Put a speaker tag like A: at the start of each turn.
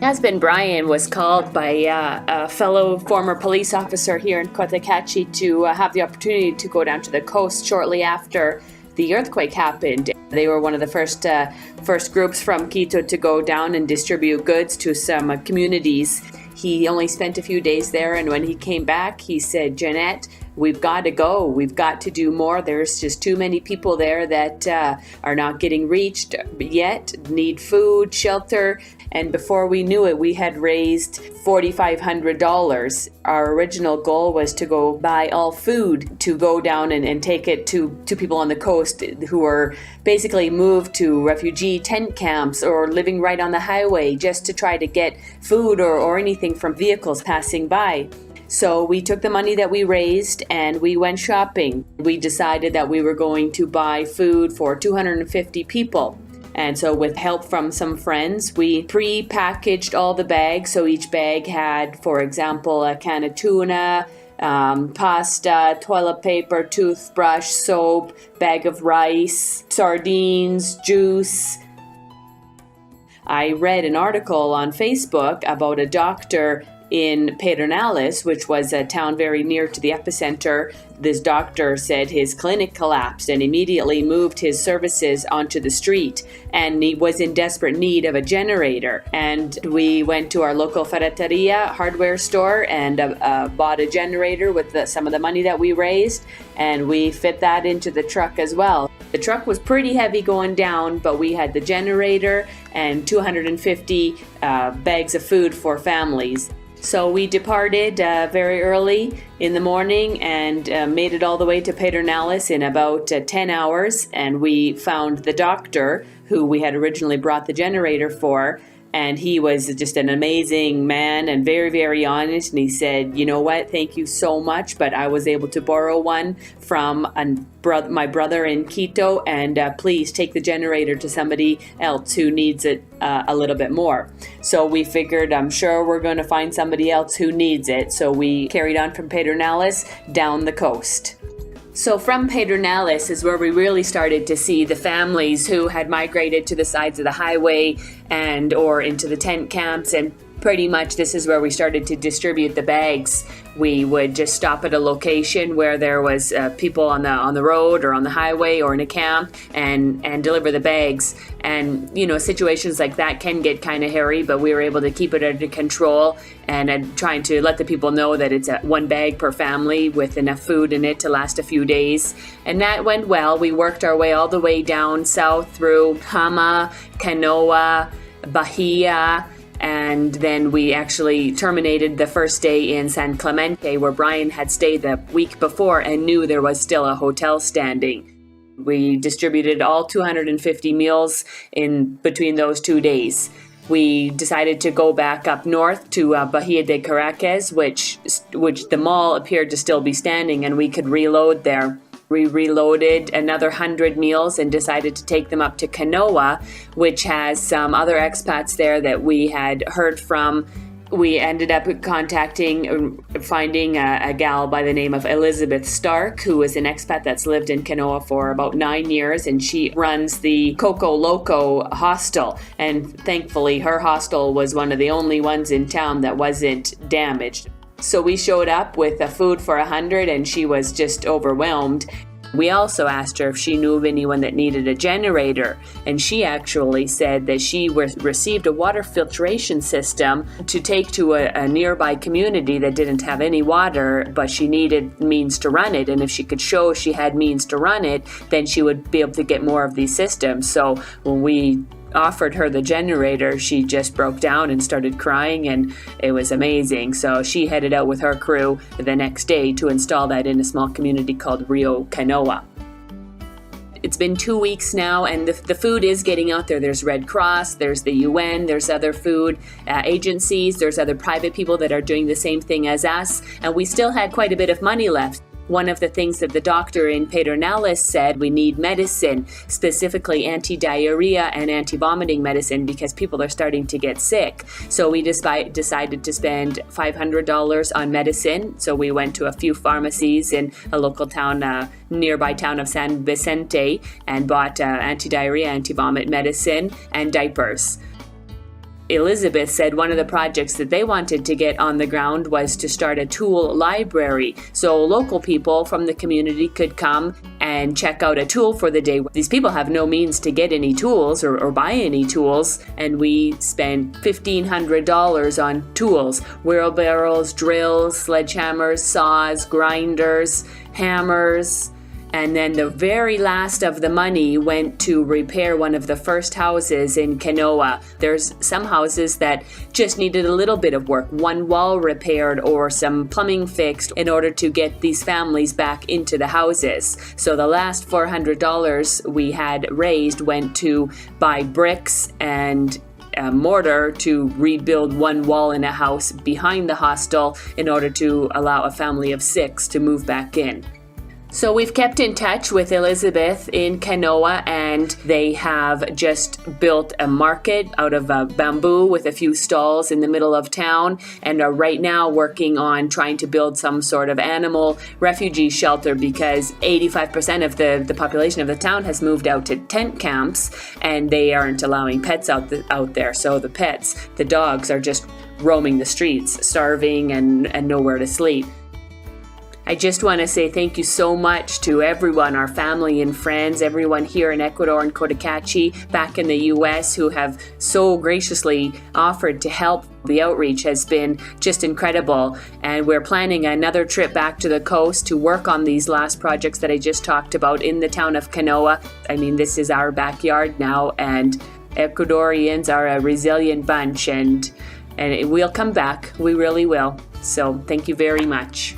A: husband Brian was called by a fellow former police officer here in Cotacachi to have the opportunity to go down to the coast shortly after the earthquake happened. They were one of the first groups from Quito to go down and distribute goods to some communities. He only spent a few days there, and when he came back, he said, "Janette, we've got to go. We've got to do more. There's just too many people there that are not getting reached yet, need food, shelter." And before we knew it, we had raised $4,500. Our original goal was to go buy all food to go down and take it to people on the coast who were basically moved to refugee tent camps or living right on the highway just to try to get food or anything from vehicles passing by. So we took the money that we raised and we went shopping. We decided that we were going to buy food for 250 people. And so with help from some friends, we pre-packaged all the bags. So each bag had, for example, a can of tuna, pasta, toilet paper, toothbrush, soap, bag of rice, sardines, juice. I read an article on Facebook about a doctor in Pedernales, which was a town very near to the epicenter. This doctor said his clinic collapsed and immediately moved his services onto the street, and he was in desperate need of a generator. And we went to our local ferreteria hardware store and bought a generator with some of the money that we raised, and we fit that into the truck as well. The truck was pretty heavy going down, but we had the generator and 250 bags of food for families. So we departed very early in the morning and made it all the way to Pedernales in about 10 hours. And we found the doctor who we had originally brought the generator for. And he was just an amazing man and very, very honest. And he said, "You know what, thank you so much, but I was able to borrow one from my brother in Quito, and please take the generator to somebody else who needs it a little bit more." So we figured, I'm sure we're going to find somebody else who needs it. So we carried on from Pedernales down the coast. So from Pedernales is where we really started to see the families who had migrated to the sides of the highway or into the tent camps, and pretty much this is where we started to distribute the bags. We would just stop at a location where there was people on the road or on the highway or in a camp and deliver the bags. And situations like that can get kind of hairy, but we were able to keep it under control and trying to let the people know that it's one bag per family with enough food in it to last a few days. And that went well. We worked our way all the way down south through Hama, Canoa, Bahia, and then we actually terminated the first day in San Clemente, where Brian had stayed the week before and knew there was still a hotel standing. We distributed all 250 meals in between those 2 days. We decided to go back up north to Bahia de Caracas, which the mall appeared to still be standing, and we could reload there. We reloaded another 100 meals and decided to take them up to Canoa, which has some other expats there that we had heard from. We ended up finding a gal by the name of Elizabeth Stark, who is an expat that's lived in Canoa for about 9 years, and she runs the Coco Loco hostel. And thankfully, her hostel was one of the only ones in town that wasn't damaged. So we showed up with food for 100, and she was just overwhelmed. We also asked her if she knew of anyone that needed a generator, and she actually said that she received a water filtration system to take to a nearby community that didn't have any water, but she needed means to run it, and if she could show she had means to run it, then she would be able to get more of these systems. So when we offered her the generator, she just broke down and started crying, and it was amazing. So she headed out with her crew the next day to install that in a small community called Rio Canoa. It's been 2 weeks now, and the food is getting out there. There's Red Cross, there's the UN, there's other food agencies, there's other private people that are doing the same thing as us, and we still had quite a bit of money left. One of the things that the doctor in Pedernales said, we need medicine, specifically anti-diarrhea and anti-vomiting medicine, because people are starting to get sick. So we decided to spend $500 on medicine. So we went to a few pharmacies in a local town, nearby town of San Vicente, and bought anti-diarrhea, anti-vomit medicine and diapers. Elizabeth said one of the projects that they wanted to get on the ground was to start a tool library. So local people from the community could come and check out a tool for the day. These people have no means to get any tools or buy any tools, and we spent $1,500 on tools: wheelbarrows, drills, sledgehammers, saws, grinders, hammers. And then the very last of the money went to repair one of the first houses in Kanoa. There's some houses that just needed a little bit of work, one wall repaired or some plumbing fixed in order to get these families back into the houses. So the last $400 we had raised went to buy bricks and a mortar to rebuild one wall in a house behind the hostel in order to allow a family of 6 to move back in. So we've kept in touch with Elizabeth in Kanoa, and they have just built a market out of bamboo with a few stalls in the middle of town, and are right now working on trying to build some sort of animal refugee shelter, because 85% of the population of the town has moved out to tent camps, and they aren't allowing pets out there. So the pets, the dogs, are just roaming the streets, starving and nowhere to sleep. I just want to say thank you so much to everyone, our family and friends, everyone here in Ecuador and Cotacachi, back in the US, who have so graciously offered to help. The outreach has been just incredible, and we're planning another trip back to the coast to work on these last projects that I just talked about in the town of Kanoa. I mean, this is our backyard now, and Ecuadorians are a resilient bunch, and we'll come back. We really will. So thank you very much.